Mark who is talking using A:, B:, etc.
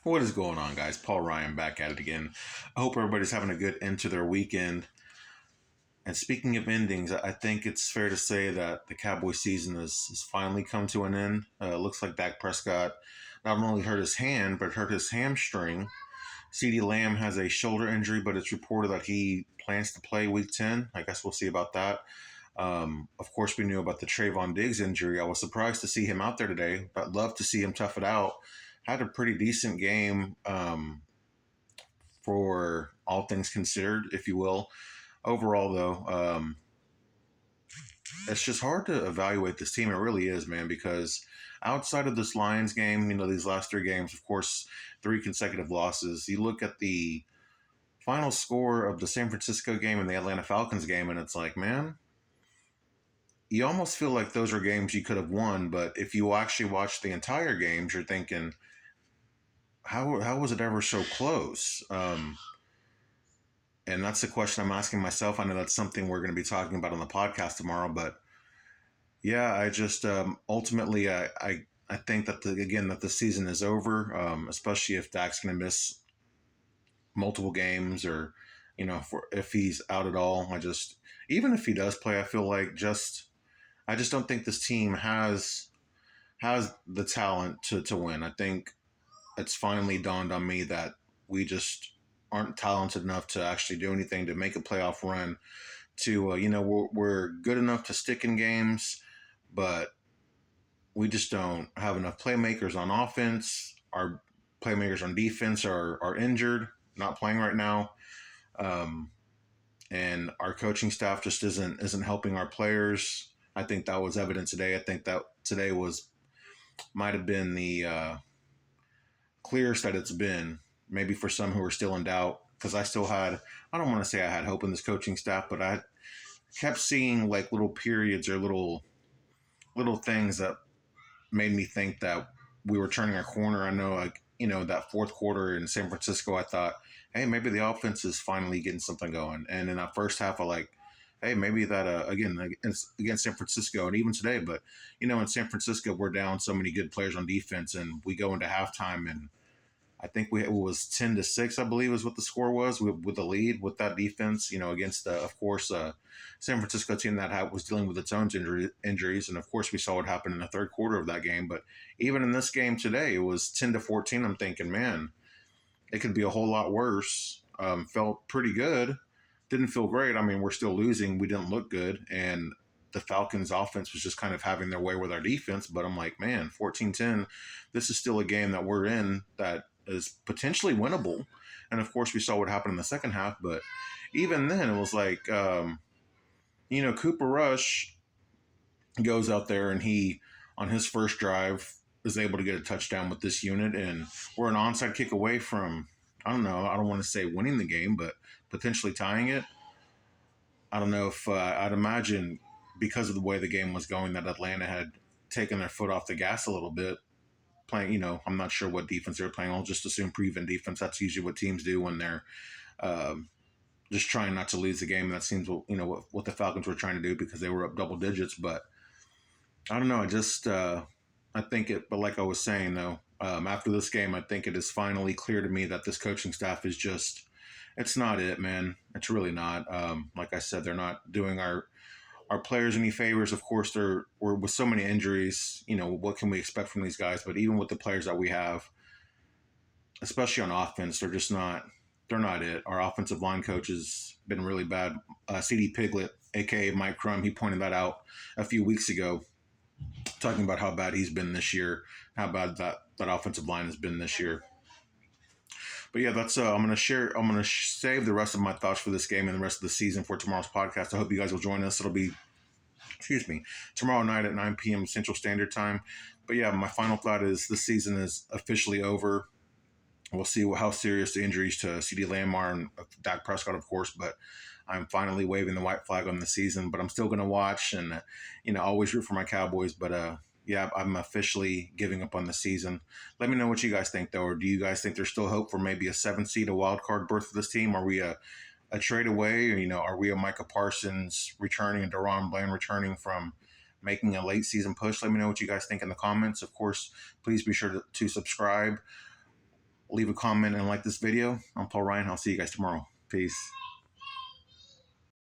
A: What is going on, guys? Paul Ryan back at it again. I hope everybody's having a good end to their weekend. And speaking of endings, I think it's fair to say that the Cowboy season has finally come to an end. Looks like Dak Prescott not only hurt his hand, but hurt his hamstring. CeeDee Lamb has a shoulder injury, but it's reported that he plans to play week 10. I guess we'll see about that. Of course, we knew about the Trayvon Diggs injury. I was surprised to see him out there today, but love to see him tough it out. Had a pretty decent game for all things considered, if you will. Overall, though, it's just hard to evaluate this team. It really is, man, because outside of this Lions game, these last three games, of course, three consecutive losses. You look at the final score of the San Francisco game and the Atlanta Falcons game, and it's like, man, you almost feel like those are games you could have won. But if you actually watch the entire games, you're thinking, how was it ever so close? And that's the question I'm asking myself. I know that's something we're going to be talking about on the podcast tomorrow, but yeah, I just ultimately I think that that the season is over, especially if Dak's going to miss multiple games or if he's out at all. Even if he does play, I feel like I just don't think this team has the talent to win. I think it's finally dawned on me that we just aren't talented enough to actually do anything to make a playoff run. We're good enough to stick in games, but we just don't have enough playmakers on offense. Our playmakers on defense are injured, not playing right now, and our coaching staff just isn't helping our players. I think that was evident today. I think that today might have been the clearest that it's been, maybe for some who are still in doubt, because I don't want to say I had hope in this coaching staff, but I kept seeing like little periods or little things that made me think that we were turning a corner. I know, that fourth quarter in San Francisco, I thought, hey, maybe the offense is finally getting something going. And in that first half, hey, maybe that, again, against San Francisco and even today, but, in San Francisco, we're down so many good players on defense, and we go into halftime, and I think it was 10-6, I believe, is what the score was with the lead with that defense. Against of course, San Francisco team that was dealing with its own injuries, and of course we saw what happened in the third quarter of that game. But even in this game today, it was 10-14. I'm thinking, man, it could be a whole lot worse. Felt pretty good, didn't feel great. I mean, we're still losing. We didn't look good, and the Falcons offense was just kind of having their way with our defense. But I'm like, man, 14-10, this is still a game that we're in that is potentially winnable. And of course, we saw what happened in the second half. But even then, it was like, Cooper Rush goes out there and he, on his first drive, is able to get a touchdown with this unit. And we're an onside kick away from, I don't know, I don't want to say winning the game, but potentially tying it. I don't know if I'd imagine because of the way the game was going that Atlanta had taken their foot off the gas a little bit. Playing, I'm not sure what defense they're playing. I'll just assume prevent defense. That's usually what teams do when they're just trying not to lose the game. That seems what the Falcons were trying to do because they were up double digits. But I don't know. I think it. But like I was saying though, after this game, I think it is finally clear to me that this coaching staff is it's not it, man. It's really not. Like I said, they're not doing our players any favors. Of course, we're with so many injuries. What can we expect from these guys? But even with the players that we have, especially on offense, they're not it. Our offensive line coach has been really bad. CD Piglet, aka Mike Crum, he pointed that out a few weeks ago, talking about how bad he's been this year, how bad that offensive line has been this year. But yeah, that's I'm gonna save the rest of my thoughts for this game and the rest of the season for tomorrow's podcast. I hope you guys will join us. It'll be, tomorrow night at 9 p.m. Central Standard Time. But yeah, my final thought is the season is officially over. We'll see how serious the injuries to CeeDee Lamb are and Dak Prescott, of course. But I'm finally waving the white flag on the season. But I'm still going to watch and always root for my Cowboys. But yeah, I'm officially giving up on the season. Let me know what you guys think, though. Or do you guys think there's still hope for maybe a 7th seed, a wild card berth for this team? Are we a trade away? Or, are we a Micah Parsons returning and Deron Bland returning from making a late season push? Let me know what you guys think in the comments. Of course, please be sure to subscribe leave a comment and like this video. I'm Paul Ryan. I'll see you guys tomorrow. Peace.